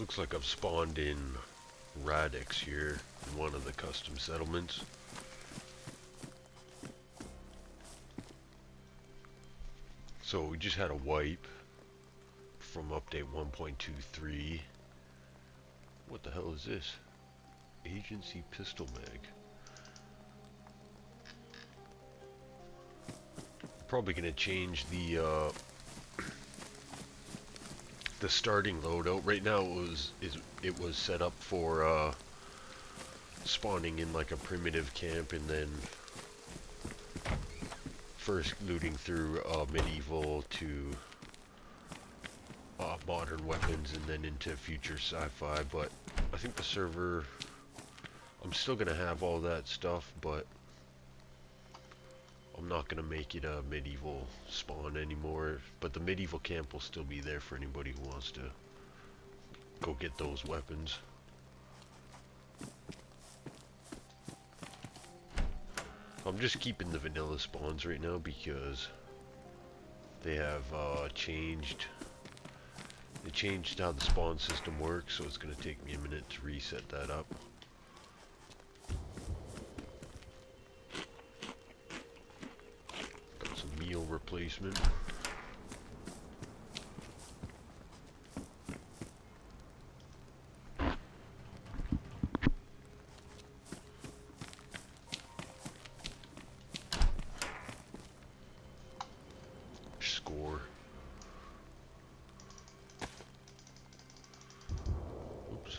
Looks like I've spawned in Radix here in one of the custom settlements. So we just had a wipe from update 1.23. What the hell is this? Agency pistol mag. Probably gonna change the starting loadout. Right now it was set up for spawning in like a primitive camp and then first looting through medieval to modern weapons and then into future sci-fi. But I think the server, I'm still gonna have all that stuff, but I'm not gonna make it a medieval spawn anymore. But the medieval camp will still be there for anybody who wants to go get those weapons. I'm just keeping the vanilla spawns right now because they have changed. They changed how the spawn system works, so it's going to take me a minute to reset that up. Got some meal replacement. Score. Oops.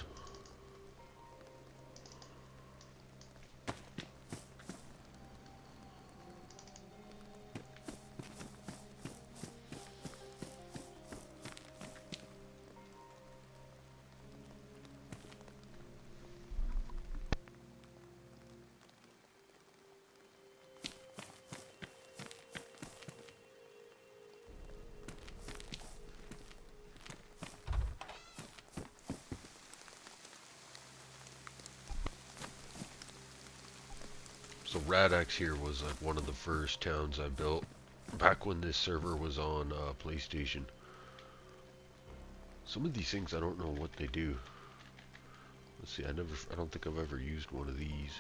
So Radix here was like one of the first towns I built back when this server was on PlayStation. Some of these things I don't know what they do. Let's see, I don't think I've ever used one of these.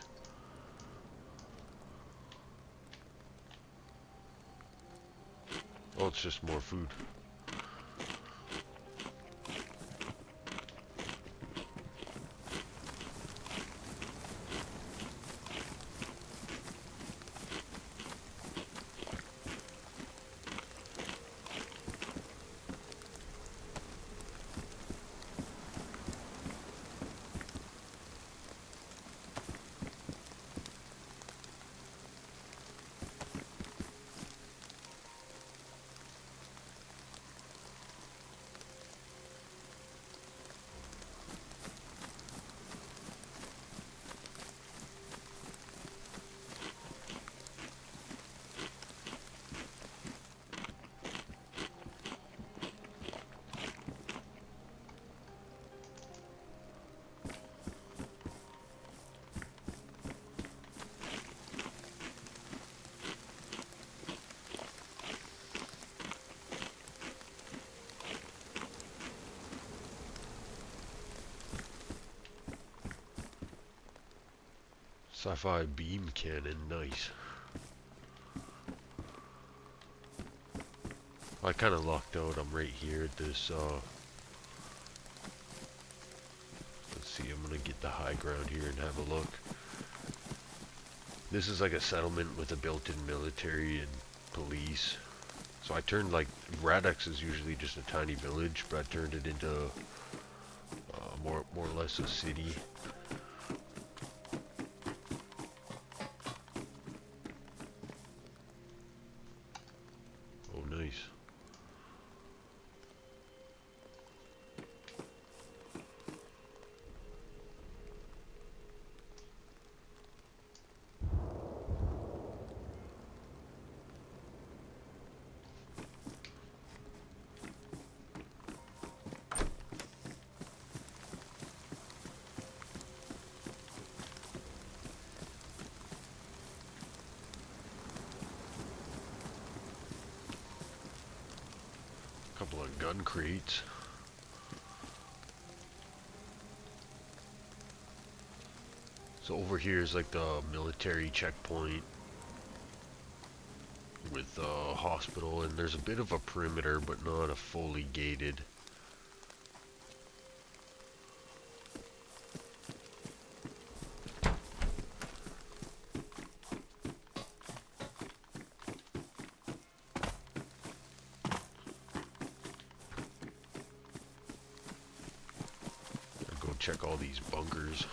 Oh, it's just more food. Sci-Fi beam cannon, nice. I kind of lucked out. I'm right here at this, let's see, I'm gonna get the high ground here and have a look. This is like a settlement with a built-in military and police. So I turned, like, Radix is usually just a tiny village, but I turned it into more or less a city. Oh, nice. Couple of gun crates. So over here is like the military checkpoint with a hospital, and there's a bit of a perimeter, but not a fully gated. I'll go check all these bunkers.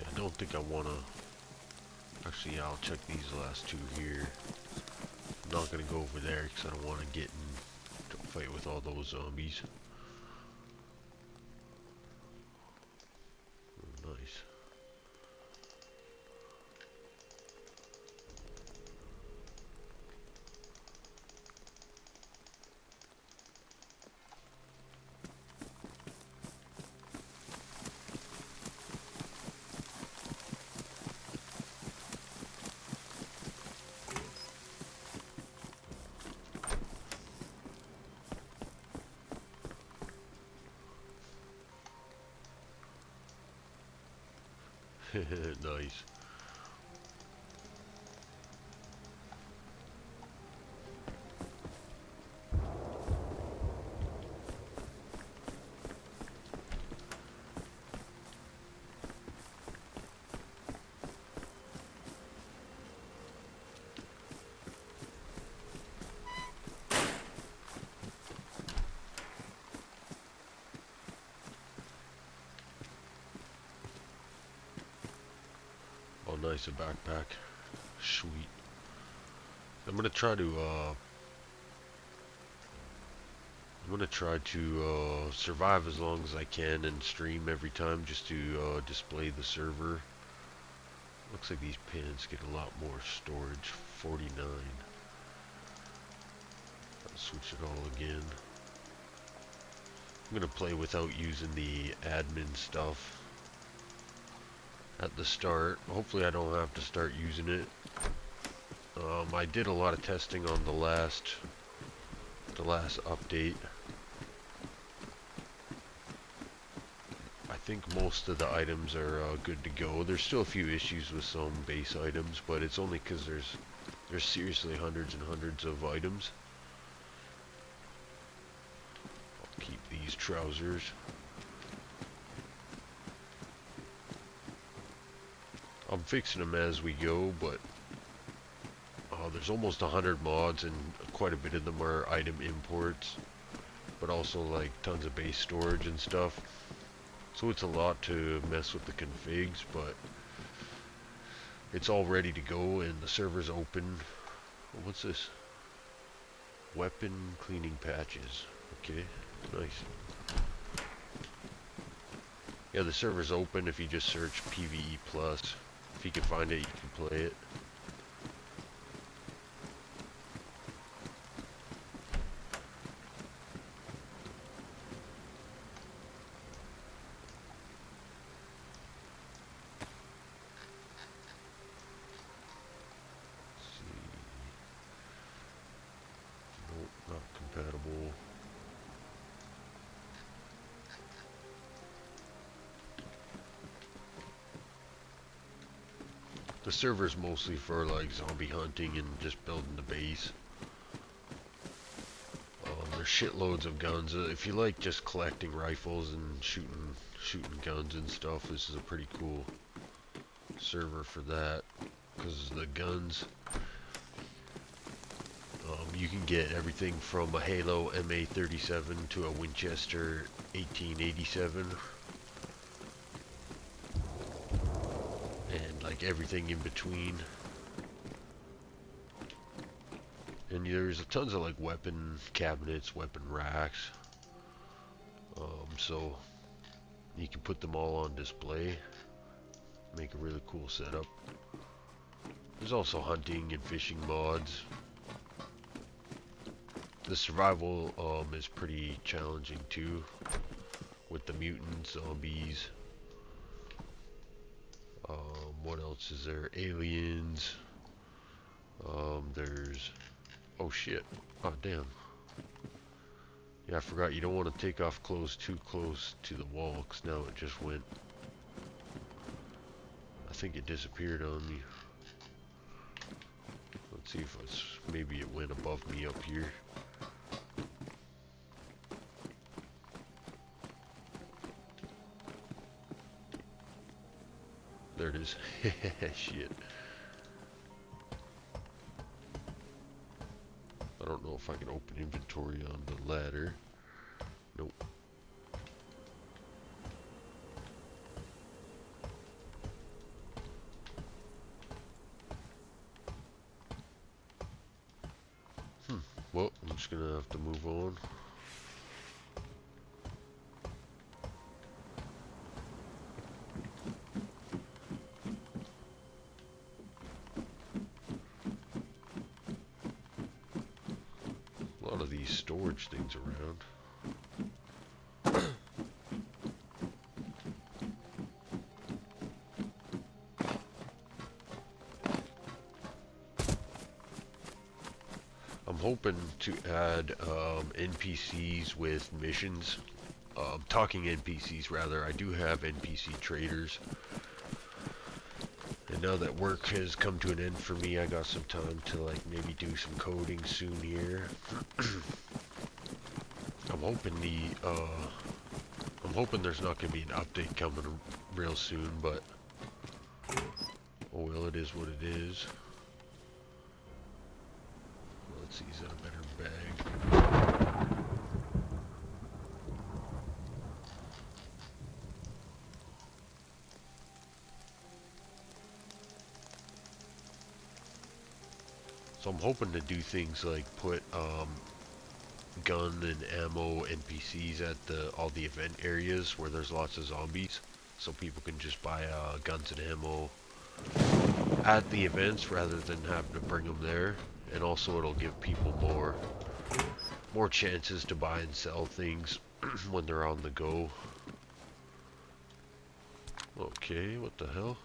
I don't think I want to... Actually, yeah, I'll check these last two here. I'm not going to go over there because I don't want to get into a fight with all those zombies. Oh, nice. Nice. Oh, nice, a backpack. Sweet. I'm gonna try to survive as long as I can and stream every time just to display the server. Looks like these pins get a lot more storage. 49. I'll switch it all again. I'm gonna play without using the admin stuff at the start. Hopefully I don't have to start using it. I did a lot of testing on the last update. I think most of the items are good to go. There's still a few issues with some base items, but it's only because there's seriously hundreds and hundreds of items. I'll keep these trousers. I'm fixing them as we go, but there's almost 100 mods, and quite a bit of them are item imports, but also like tons of base storage and stuff. So it's a lot to mess with the configs, but it's all ready to go, and the server's open. What's this? Weapon cleaning patches. Okay, nice. Yeah, the server's open. If you just search PvE Plus, if you can find it, you can play it. Compatible. The server's mostly for like zombie hunting and just building the base. There's shitloads of guns. If you like just collecting rifles and shooting guns and stuff, this is a pretty cool server for that because the guns. You can get everything from a Halo MA37 to a Winchester 1887. And like everything in between. And there's tons of like weapon cabinets, weapon racks. So you can put them all on display. Make a really cool setup. There's also hunting and fishing mods. The survival is pretty challenging too, with the mutants, zombies. What else is there? Aliens. There's... Oh shit. Oh damn. Yeah, I forgot you don't want to take off clothes too close to the wall, because now it just went... I think it disappeared on me. Let's see if it's... Maybe it went above me up here. There it is. Shit. I don't know if I can open inventory on the ladder. Nope. Well, I'm just gonna have to move on. A lot of these storage things around. I'm hoping to add NPCs with missions. Talking NPCs rather. I do have NPC traders. And now that work has come to an end for me, I got some time to like maybe do some coding soon here. I'm hoping there's not going to be an update coming real soon, but oh well, it is what it is. Let's see, is that a better bag? So I'm hoping to do things like put gun and ammo NPCs at all the event areas where there's lots of zombies, so people can just buy guns and ammo at the events rather than having to bring them there. And also it'll give people more chances to buy and sell things when they're on the go. Okay, what the hell?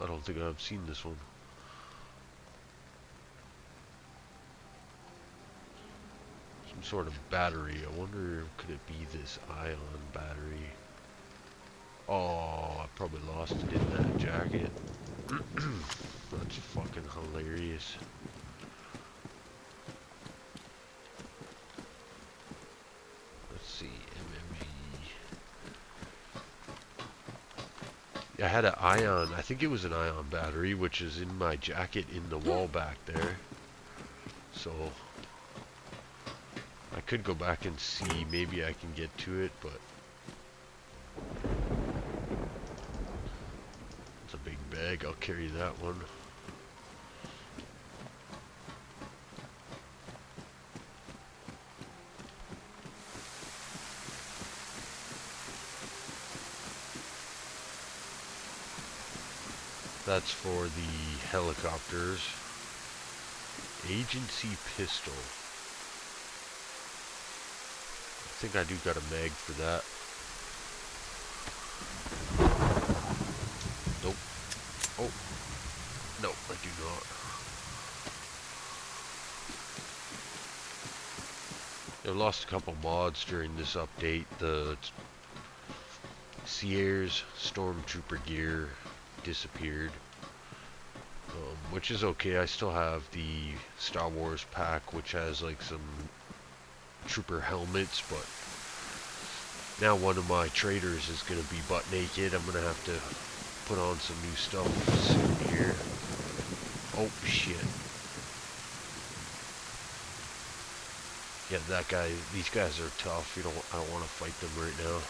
I don't think I've seen this one. Some sort of battery. I wonder, could it be this ion battery? Oh, I probably lost it in that jacket. That's fucking hilarious. Let's see, MMG. I had an ion, I think it was an ion battery, which is in my jacket in the wall back there. So I could go back and see, maybe I can get to it, but it's a big bag, I'll carry that one. That's for the helicopters. Agency pistol. I think I do got a mag for that. Nope. Oh. No, I do not. I lost a couple mods during this update. The Sierra's Stormtrooper gear disappeared. which is okay. I still have the Star Wars pack, which has like some trooper helmets, but now one of my traders is going to be butt naked. I'm going to have to put on some new stuff soon here. Oh, shit. Yeah, that guy, these guys are tough. I don't want to fight them right now.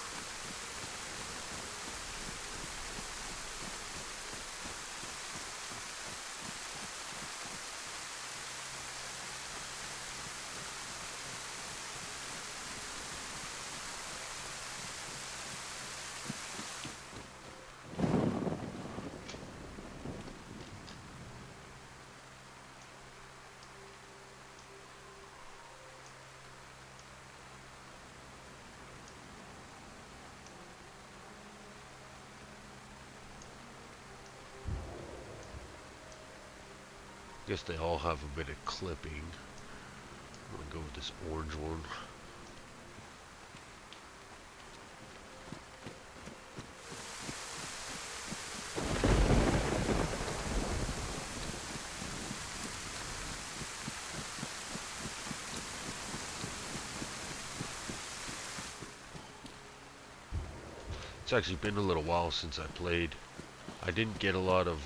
Guess they all have a bit of clipping. I'm gonna go with this orange one. It's actually been a little while since I played. I didn't get a lot of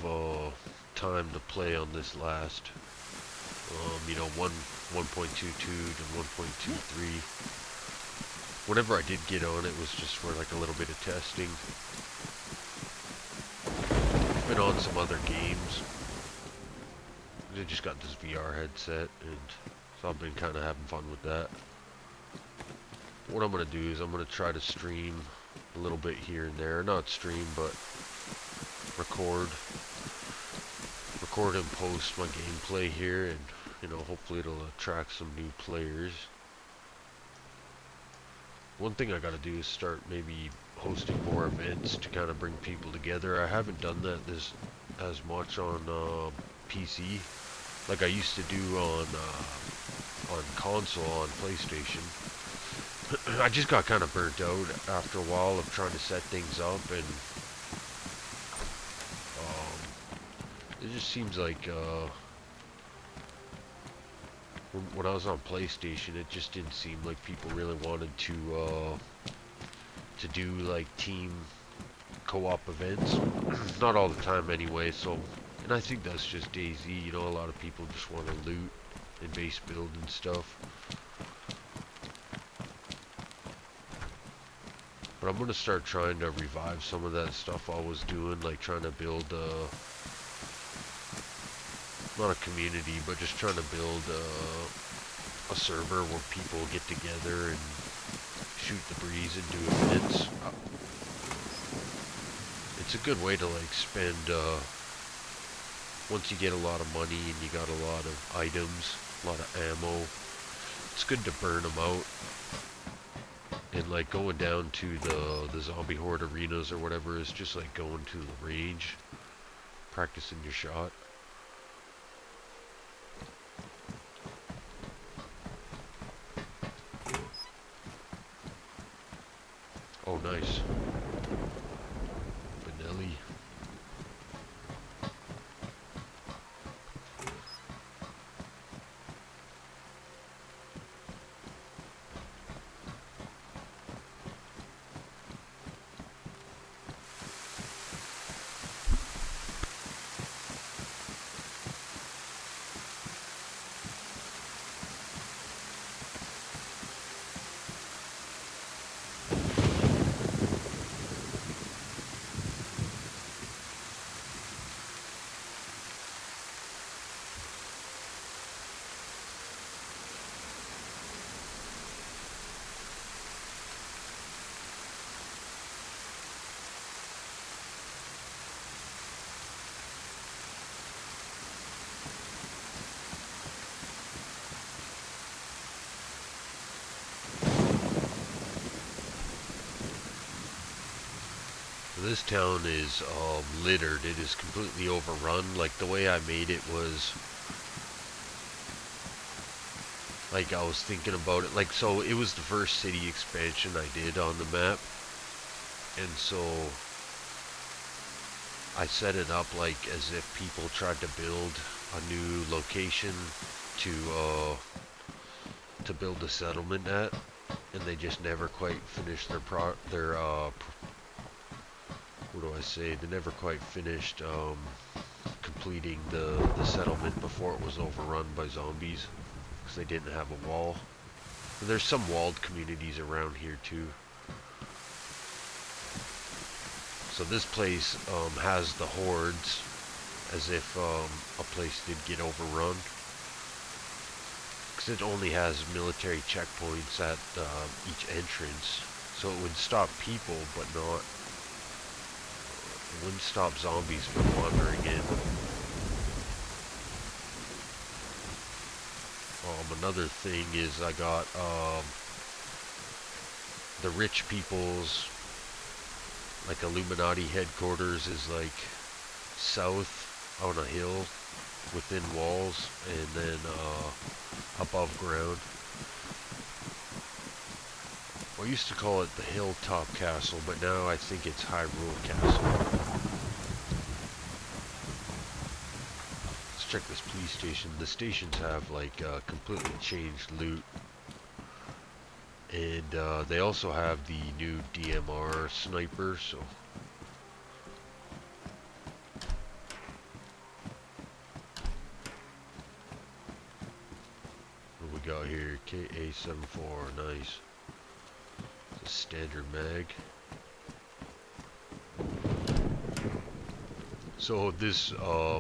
time to play on this last. You know, 1.22 to 1.23. Whenever I did get on, it was just for like a little bit of testing. I've been on some other games. I just got this VR headset, and so I've been kind of having fun with that. What I'm going to do is I'm going to try to stream a little bit here and there. Not stream, but record and post my gameplay here, and you know, hopefully it'll attract some new players. One thing I gotta do is start maybe hosting more events to kind of bring people together. I haven't done that as much on PC like I used to do on console, on PlayStation. I just got kind of burnt out after a while of trying to set things up, and it just seems like when I was on PlayStation, it just didn't seem like people really wanted to do like team co-op events. Not all the time anyway. So, and I think that's just DayZ. You know, a lot of people just want to loot and base build and stuff. But I'm gonna start trying to revive some of that stuff I was doing, like trying to build not a community, but just trying to build a server where people get together and shoot the breeze and do events. It's a good way to like spend, once you get a lot of money and you got a lot of items, a lot of ammo, it's good to burn them out. And like going down to the zombie horde arenas or whatever is just like going to the range, practicing your shot. Oh, nice. Benelli. This town is littered. It is completely overrun. Like the way I made it was like I was thinking about it. Like, so it was the first city expansion I did on the map, and so I set it up like as if people tried to build a new location to build a settlement at, and they just never quite finished what do I say? They never quite finished completing the settlement before it was overrun by zombies because they didn't have a wall. And there's some walled communities around here too. So this place has the hordes, as if a place did get overrun. Because it only has military checkpoints at each entrance. So it would stop people, but not... It wouldn't stop zombies from wandering in. Another thing is I got the rich people's like Illuminati headquarters is like south on a hill within walls and then above ground. I used to call it the Hilltop Castle, but now I think it's Hyrule Castle. Let's check this police station. The stations have like completely changed loot. And they also have the new DMR sniper, so... What we got here? KA-74, nice. It's a standard mag. So this,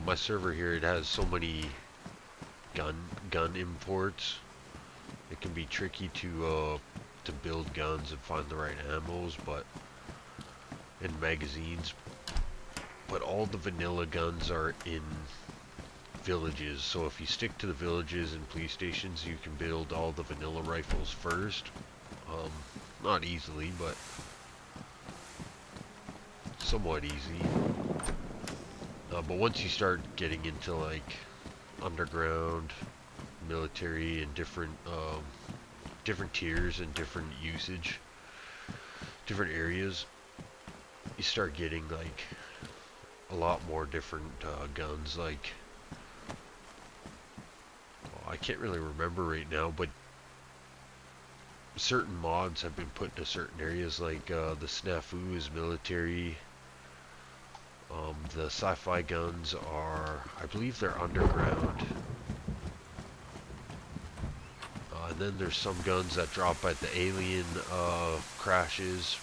my server here, it has so many gun imports. It can be tricky to build guns and find the right ammos, and magazines. But all the vanilla guns are in villages, so if you stick to the villages and police stations, you can build all the vanilla rifles first. Not easily, but somewhat easy. But once you start getting into like underground, military, and different tiers and different usage, different areas, you start getting like a lot more different guns. Like, well, I can't really remember right now, but certain mods have been put into certain areas. Like the Snafu is military. The Sci-Fi guns are, I believe they're underground. And then there's some guns that drop at the alien crashes.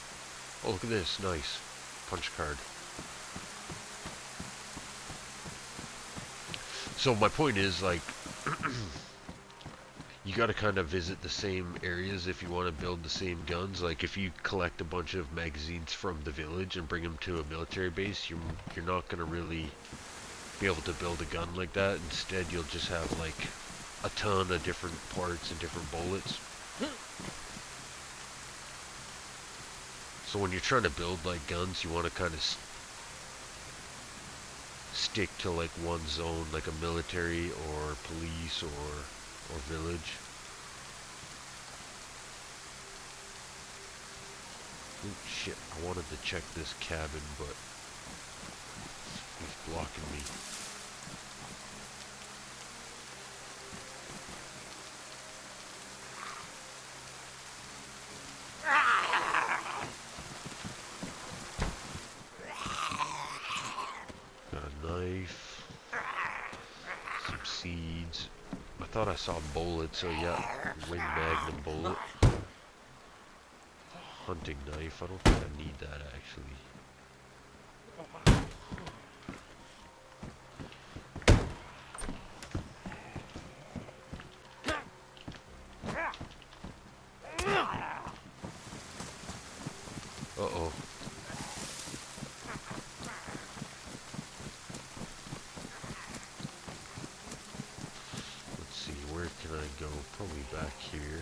Oh, look at this, nice punch card. So my point is, like, you gotta kind of visit the same areas if you want to build the same guns. Like, if you collect a bunch of magazines from the village and bring them to a military base, you're not gonna really be able to build a gun like that. Instead, you'll just have like a ton of different parts and different bullets. So when you're trying to build like guns, you want to kind of stick to like one zone, like a military or police or village. Oh shit, I wanted to check this cabin, but he's blocking me. I thought I saw bullets, so yeah, wing magnum bullet. Hunting knife, I don't think I need that actually. Uh-oh. Where can I go? Probably back here.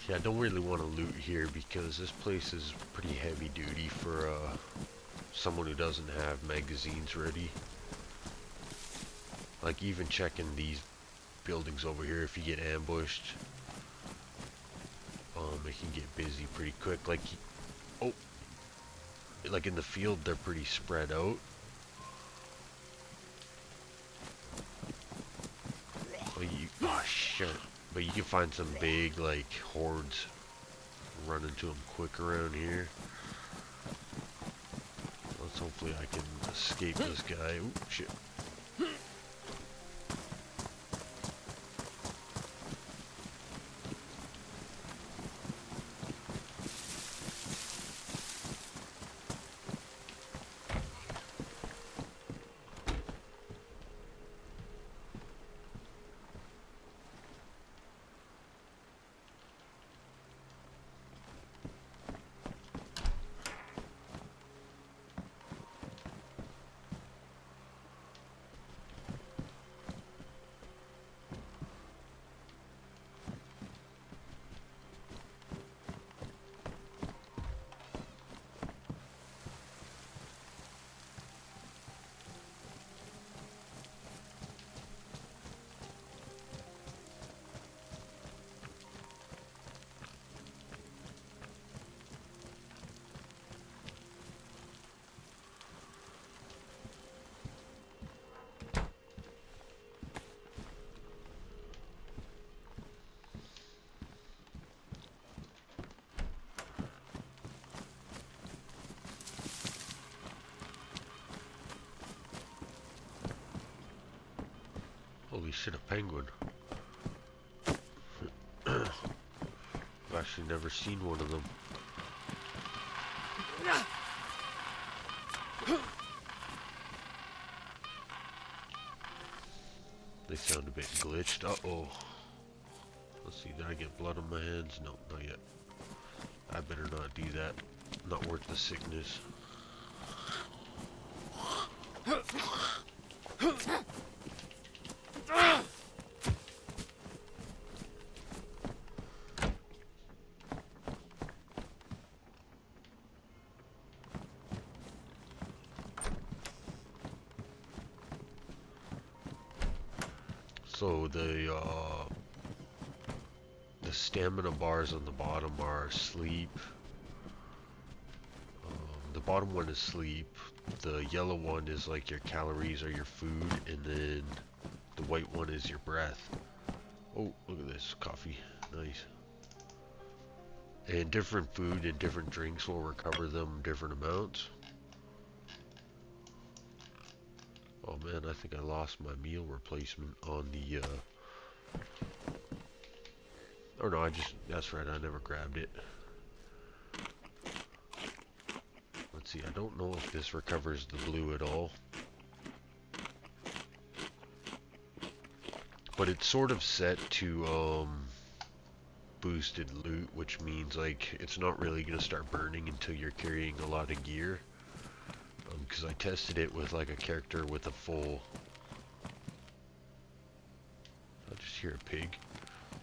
Yeah, I don't really want to loot here because this place is pretty heavy duty for someone who doesn't have magazines ready. Like even checking these buildings over here, if you get ambushed, it can get busy pretty quick. Like, oh, like in the field, they're pretty spread out. Oh shit! But you can find some big like hordes running to them quick around here. Let's hopefully I can escape this guy. Oop, shit. Holy shit, a penguin. I've actually never seen one of them. They sound a bit glitched. Uh-oh. Let's see, did I get blood on my hands? No, not yet. I better not do that. Not worth the sickness. So the stamina bars on the bottom are sleep. The bottom one is sleep. The yellow one is like your calories or your food, and then the white one is your breath. Oh, look at this coffee, nice. And different food and different drinks will recover them different amounts. Oh man, I think I lost my meal replacement on the, oh no, that's right, I never grabbed it. Let's see, I don't know if this recovers the blue at all. But it's sort of set to, boosted loot, which means, like, it's not really going to start burning until you're carrying a lot of gear. Because I tested it with like a character with a full... I just hear a pig.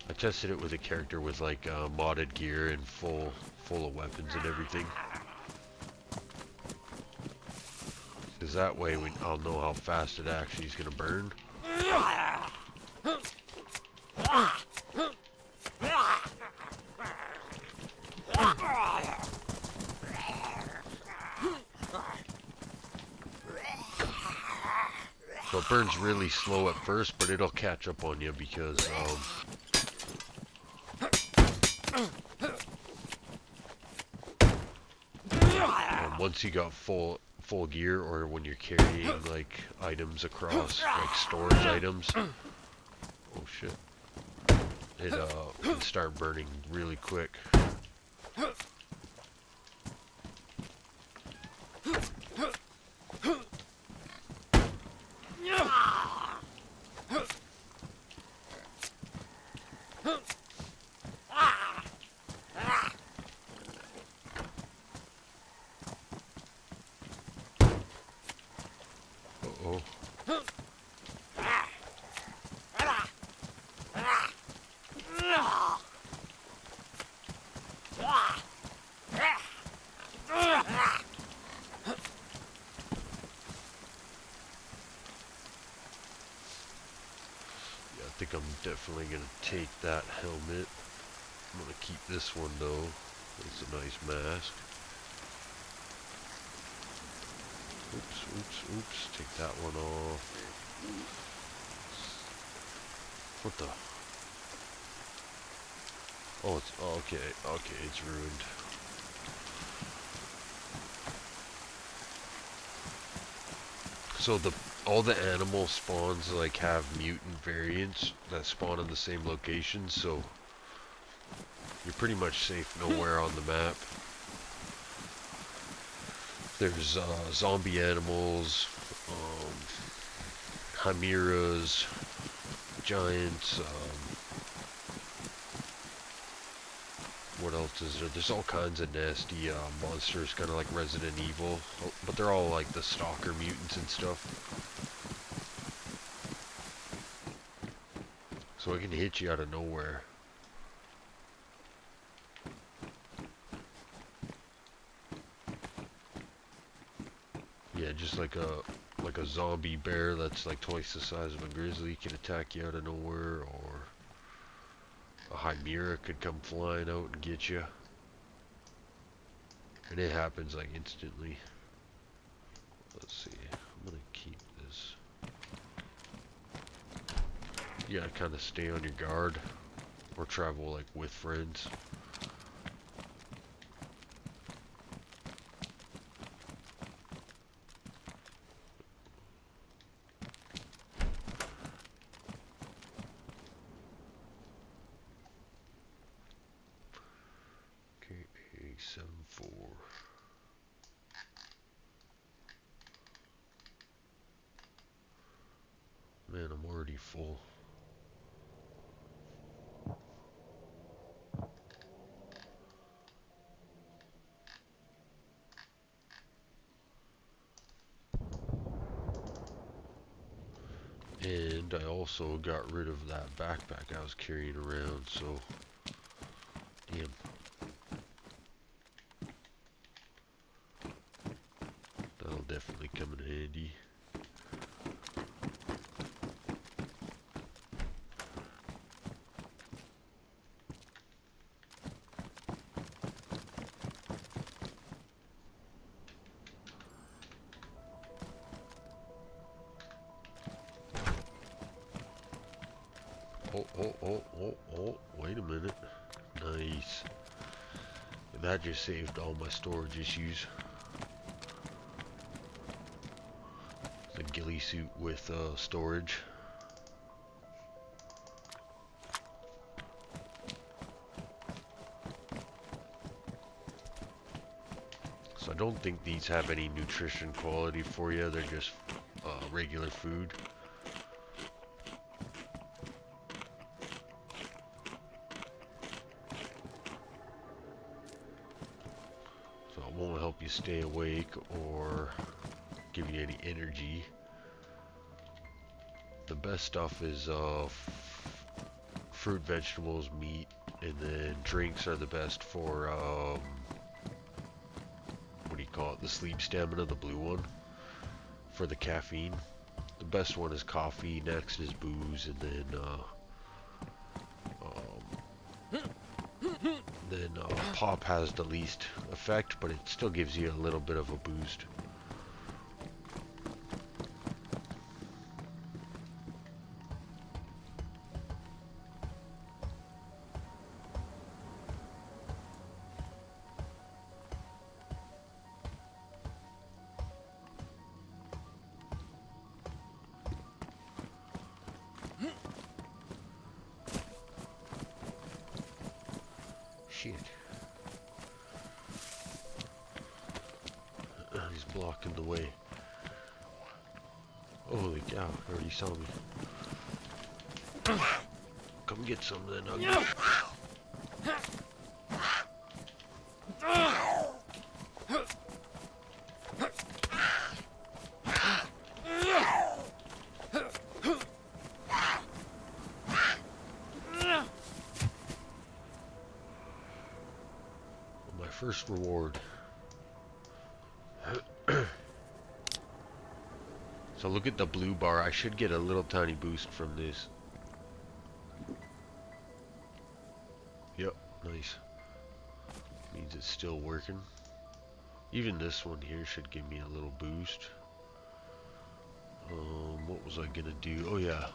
I tested it with a character with like modded gear and full of weapons and everything. Because that way I'll know how fast it actually is going to burn. So it burns really slow at first, but it'll catch up on you because once you got full gear, or when you're carrying like items across, like storage items, oh shit, it can start burning really quick. think I'm definitely gonna take that helmet. I'm gonna keep this one though. It's a nice mask. Oops, oops, oops. Take that one off. What the? Oh, it's okay. Okay, it's ruined. So all the animal spawns like have mutant variants that spawn in the same location, so you're pretty much safe nowhere on the map. There's zombie animals, chimeras, giants, what else is there? There's all kinds of nasty monsters, kind of like Resident Evil, but they're all like the stalker mutants and stuff. So it can hit you out of nowhere. Yeah, just like a zombie bear that's like twice the size of a grizzly can attack you out of nowhere, or a chimera could come flying out and get you. And it happens like instantly. Let's see, I'm gonna keep this. You gotta kind of stay on your guard, or travel like with friends. Okay, 874. Man, I'm already full. And I also got rid of that backpack I was carrying around, so damn. That'll definitely come in handy. Oh, wait a minute. Nice. That just saved all my storage issues. The ghillie suit with storage. So I don't think these have any nutrition quality for you. They're just regular food. So it won't help you stay awake or give you any energy. The best stuff is fruit, vegetables, meat, and then drinks are the best for what do you call it? The sleep stamina, the blue one, for the caffeine. The best one is coffee, next is booze, and then pop has the least effect, but it still gives you a little bit of a boost. Shit. He's blocking the way. Holy cow, he already saw me. Come get some then, ugly. My first reward. So look at the blue bar. I should get a little tiny boost from this. Yep, nice. Means it's still working. Even this one here should give me a little boost. What was I gonna do? Oh yeah.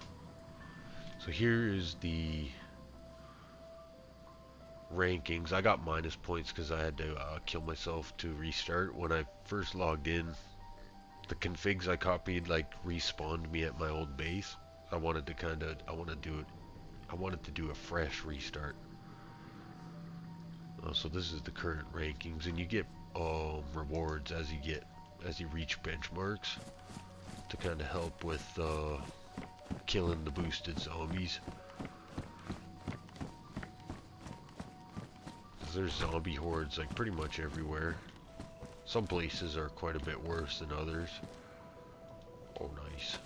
So here is the rankings. I got minus points because I had to kill myself to restart. When I first logged in, the configs I copied like respawned me at my old base. I wanted to do a fresh restart. So this is the current rankings, and you get rewards as you reach benchmarks to kind of help with killing the boosted zombies. There's zombie hordes like pretty much everywhere. Some places are quite a bit worse than others. Oh, nice.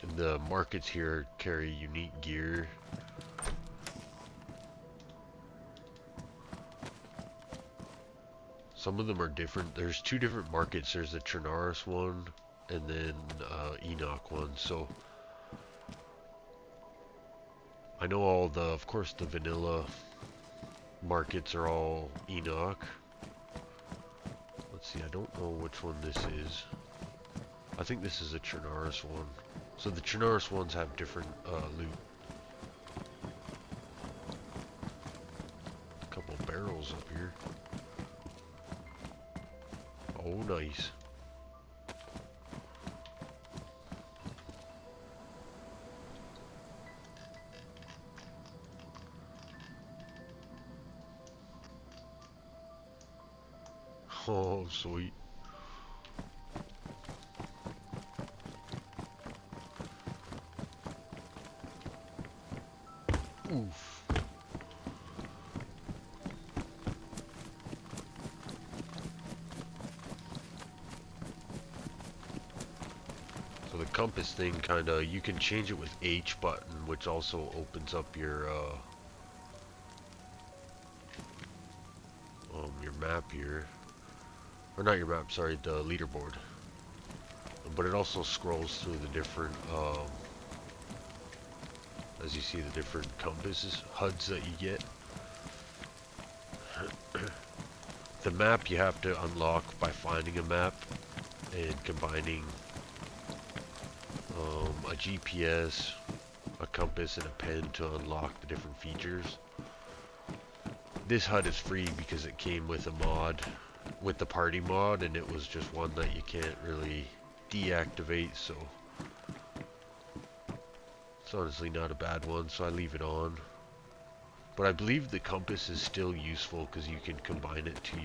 And the markets here carry unique gear. Some of them are different. There's two different markets. There's the Trinaris one and then Enoch one. So I know of course the vanilla markets are all Enoch. Let's see, I don't know which one this is. I think this is a Trinaris one. So the Trinaris ones have different loot. A couple barrels up here. Oh, nice. Oh, sweet. Oof. So the compass thing kinda, you can change it with H button, which also opens up your map here. Or not your map, sorry, the leaderboard. But it also scrolls through the different, as you see the different compasses, HUDs that you get. The map you have to unlock by finding a map and combining a GPS, a compass, and a pen to unlock the different features. This HUD is free because it came with a mod, with the party mod, and it was just one that you can't really deactivate, so it's honestly not a bad one, so I leave it on. But I believe the compass is still useful because you can combine it to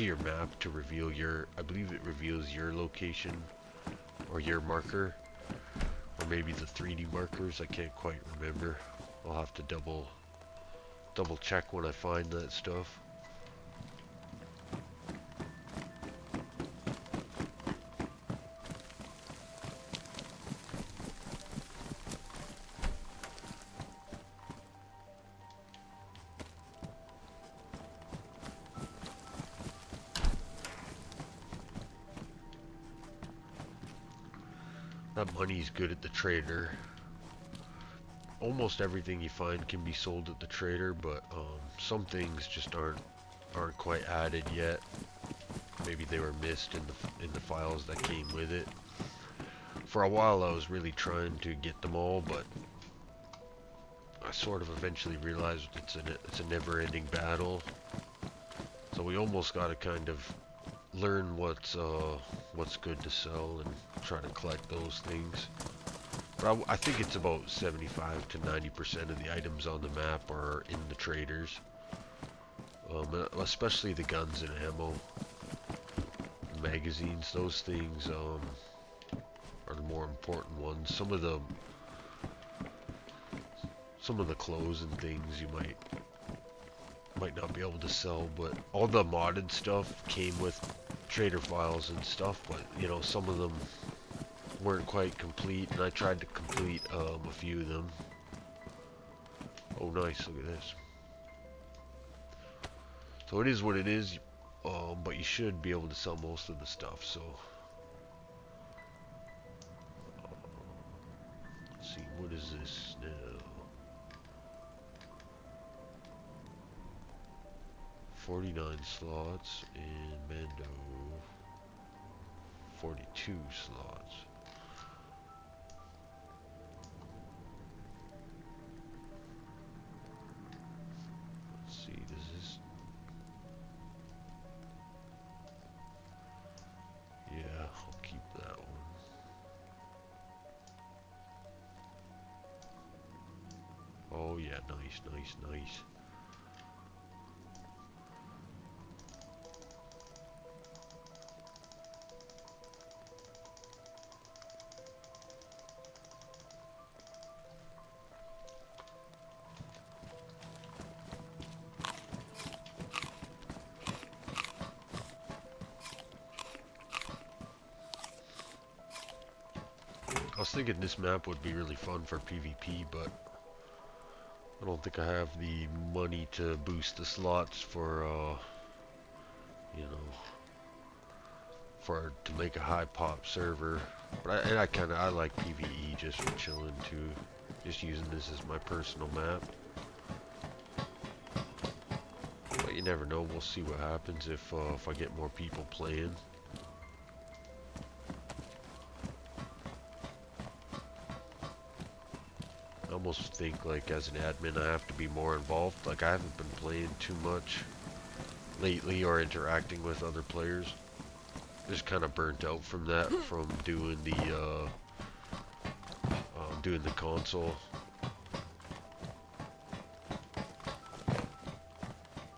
your map to reveal your, I believe it reveals your location or your marker, or maybe the 3D markers, I can't quite remember. I'll have to double check when I find that stuff. That money's good at the trader. Almost everything you find can be sold at the trader, but some things just aren't quite added yet. Maybe they were missed in the files that came with it. For a while I was really trying to get them all, but I sort of eventually realized it's a never-ending battle. So we almost got to kind of learn what's good to sell and try to collect those things. But I think it's about 75 to 90% of the items on the map are in the traders. Especially the guns and ammo. Magazines, those things are the more important ones. Some of the clothes and things you might not be able to sell, but all the modded stuff came with trader files and stuff, but you know, some of them weren't quite complete, and I tried to complete a few of them. Oh nice, look at this. So it is what it is, but you should be able to sell most of the stuff, so let's see, what is this now? 49 slots, and Mando 42 slots. Let's see, does this... Yeah, I'll keep that one. Oh yeah, nice, nice, nice. I was thinking this map would be really fun for PvP, but I don't think I have the money to boost the slots for, you know, to make a high pop server. But I like PvE just for chilling too, just using this as my personal map. But you never know. We'll see what happens if I get more people playing. I almost think like as an admin I have to be more involved. Like I haven't been playing too much lately or interacting with other players. Just kind of burnt out from that, from doing the console.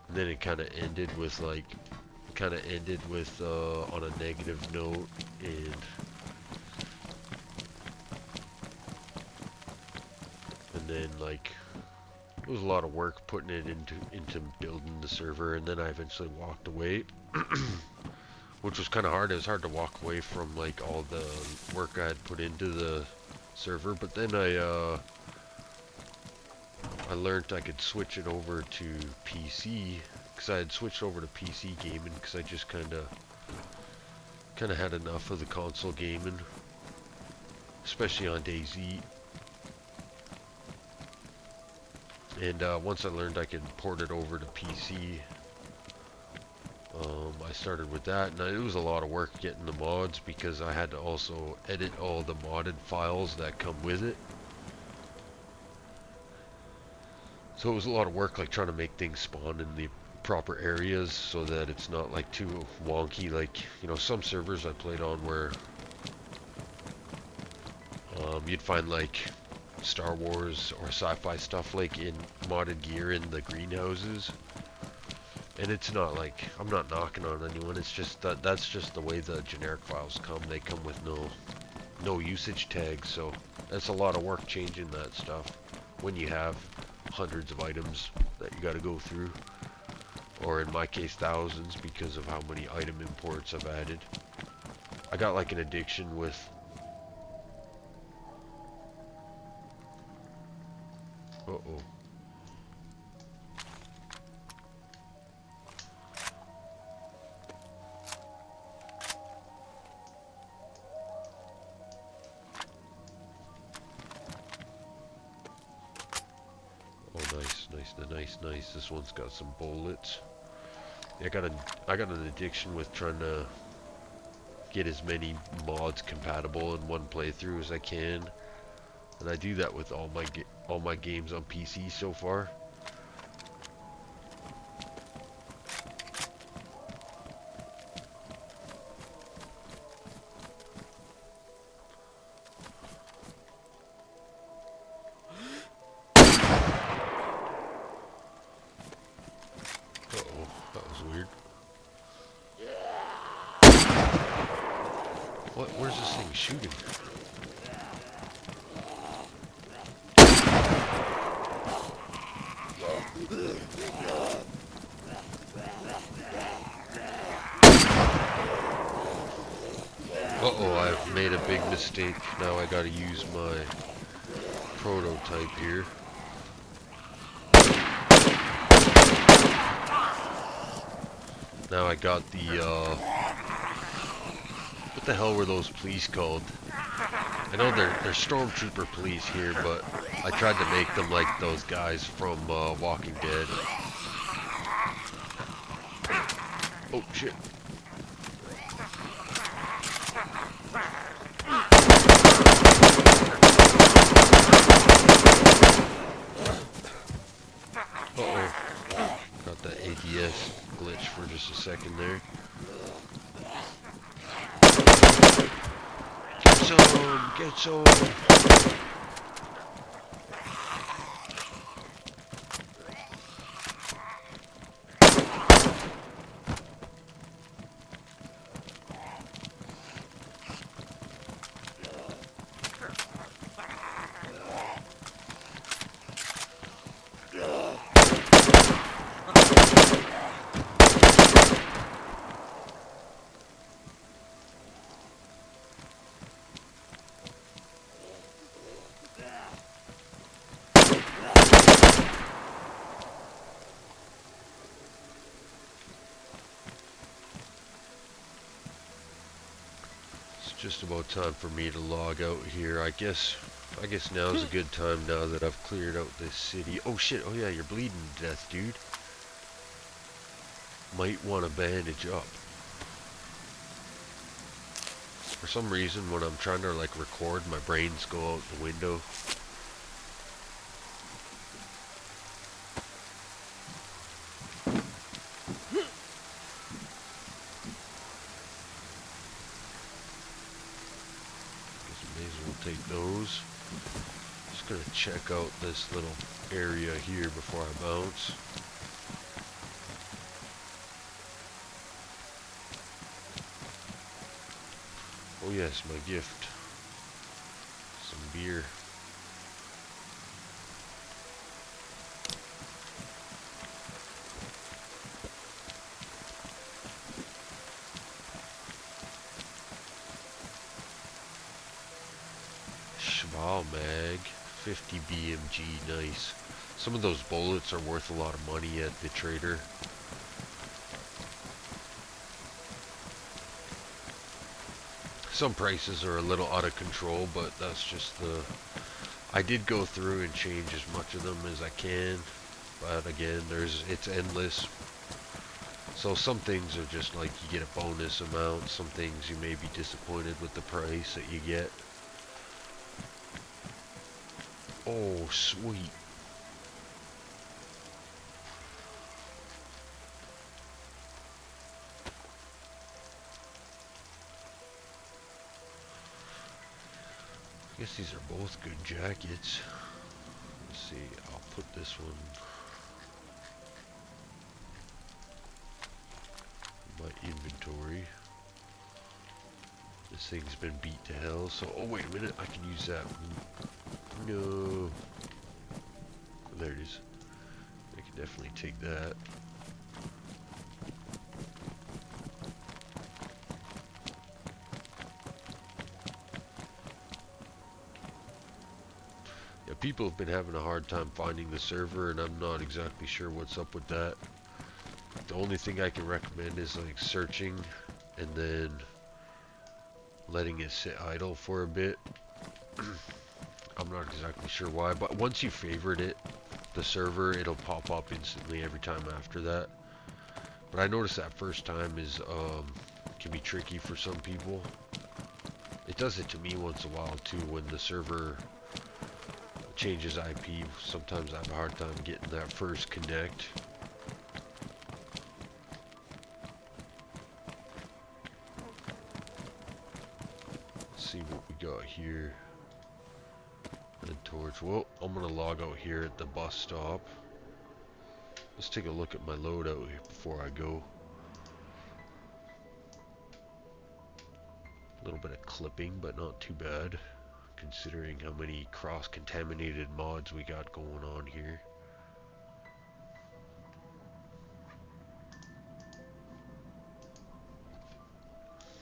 And then it kind of ended with on a negative note, and then like it was a lot of work putting it into building the server, and then I eventually walked away. Which was kind of hard. It was hard to walk away from like all the work I had put into the server, but then I learned I could switch it over to PC, because I had switched over to PC gaming because I just kind of had enough of the console gaming, especially on DayZ. And once I learned I could port it over to PC, I started with that, and it was a lot of work getting the mods because I had to also edit all the modded files that come with it. So it was a lot of work, like trying to make things spawn in the proper areas so that it's not like too wonky. Like, you know, some servers I played on where you'd find like Star Wars or sci-fi stuff like in modded gear in the greenhouses. And it's not like, I'm not knocking on anyone, it's just that that's just the way the generic files come. They come with no usage tags, so that's a lot of work changing that stuff when you have hundreds of items that you got to go through, or in my case thousands because of how many item imports I've added. I got like an addiction with uh-oh. Nice. This one's got some bullets. I got an addiction with trying to get as many mods compatible in one playthrough as I can, and I do that with all my games on PC so far. Where's this thing shooting? Uh-oh, I've made a big mistake. Now I gotta use my prototype here. Now I got the, what the hell were those police called? I know they're stormtrooper police here, but I tried to make them like those guys from Walking Dead. Oh shit. Uh-oh. Got that ADS glitch for just a second there. Get some! Get some! Just about time for me to log out here. I guess now's a good time now that I've cleared out this city. Oh shit, oh yeah, you're bleeding to death, dude. Might want to bandage up. For some reason, when I'm trying to like record, my brains go out the window. Take those. Just gonna check out this little area here before I bounce. Oh yes, my gift. Some beer. Mag, 50 BMG, nice. Some of those bullets are worth a lot of money at the trader. Some prices are a little out of control, but that's just the... I did go through and change as much of them as I can, but again, it's endless. So some things are just like you get a bonus amount, some things you may be disappointed with the price that you get. Oh, sweet. I guess these are both good jackets. Let's see, I'll put this one in my inventory. This thing's been beat to hell, so... Oh, wait a minute, I can use that. No. There it is. I can definitely take that. Yeah, people have been having a hard time finding the server, and I'm not exactly sure what's up with that. The only thing I can recommend is like searching and then letting it sit idle for a bit. I'm not exactly sure why, but once you favorite it, the server, it'll pop up instantly every time after that. But I noticed that first time is can be tricky for some people. It does it to me once in a while too when the server changes IP. Sometimes I have a hard time getting that first connect. Let's see what we got here. And torch. Well, I'm gonna log out here at the bus stop. Let's take a look at my loadout here before I go. A little bit of clipping, but not too bad, considering how many cross-contaminated mods we got going on here.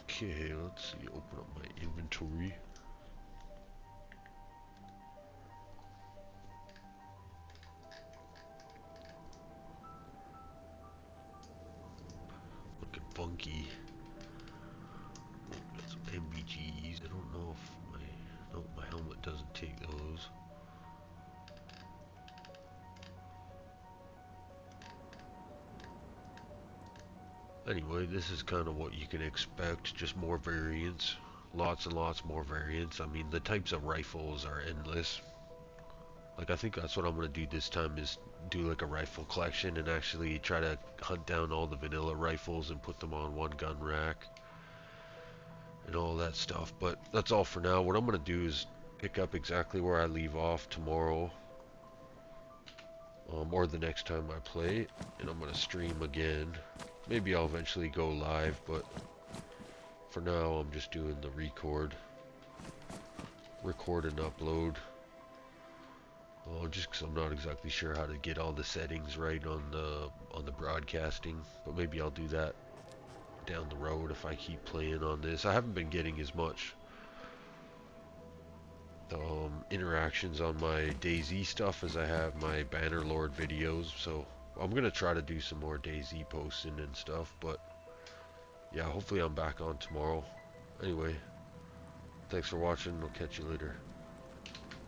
Okay, let's see, open up my inventory. Looking funky. Oh, got some MBGs. I don't know if my Oh, my helmet doesn't take those. Anyway, this is kind of what you can expect, just more variants. Lots and lots more variants. I mean, the types of rifles are endless. Like, I think that's what I'm going to do this time, is do like a rifle collection and actually try to hunt down all the vanilla rifles and put them on one gun rack and all that stuff. But that's all for now. What I'm going to do is pick up exactly where I leave off tomorrow, or the next time I play, and I'm going to stream again. Maybe I'll eventually go live, but for now I'm just doing the record and upload. Just because I'm not exactly sure how to get all the settings right on the broadcasting, but maybe I'll do that down the road if I keep playing on this. I haven't been getting as much interactions on my DayZ stuff as I have my Bannerlord videos, so I'm gonna try to do some more DayZ posting and stuff. But yeah, hopefully I'm back on tomorrow. Anyway, thanks for watching. I'll catch you later.